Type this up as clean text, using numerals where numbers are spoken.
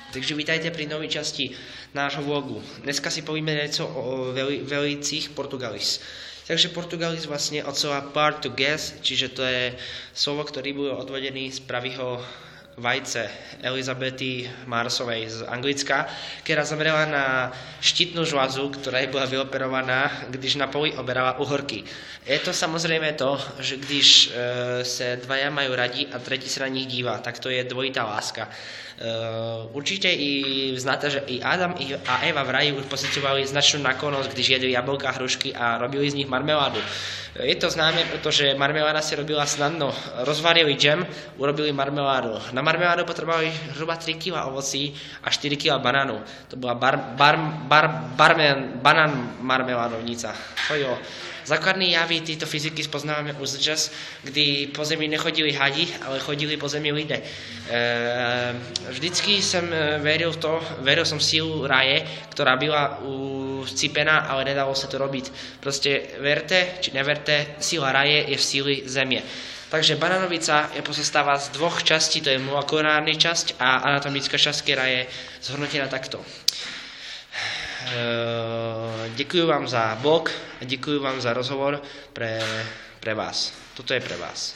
Takže vítajte pri novej časti nášho vlogu. Dneska si povieme niečo o velicích Portugalis. Takže Portugalis vlastne od slova Portuguese, čiže to je slovo, ktorý bol odvodený z pravého vajce Elizabety Marsovej z Anglicka, ktorá zomrela na štítnu žľazu, ktorá bola vyoperovaná, když na poli oberala uhorky. Je to samozrejme to, že když se dvaja majú radi a tretí sa na nich díva, tak to je dvojitá láska. Určite i znáte, že i Adam a Eva v raji už pociťovali značnú naklonosť, když jedli jablka, hrušky a robili z nich marmeládu. Je to známe, pretože marmeláda si robila snadno. Rozvarili džem, urobili marmeládu. Na marmeládu potrebovali zhruba 3 kg ovocí a 4 kg banánu. To bola banán marmeládovnica. Základné javy týchto fyziky spoznávame už čas, kdy po zemi nechodili hadi, ale chodili po zemi lidé. Vždycky som veril som v sílu raje, ktorá byla ucípená, ale nedalo sa to robiť. Proste verte, či neverte, síla raje je v síli zemie. Takže bananovica je pozostáva z dvoch častí, to je molekulárna časť a anatomická časť, ktorá je zhodnotená takto. Děkuji vám za blog a děkuji vám za rozhovor pre vás. Toto je pre vás.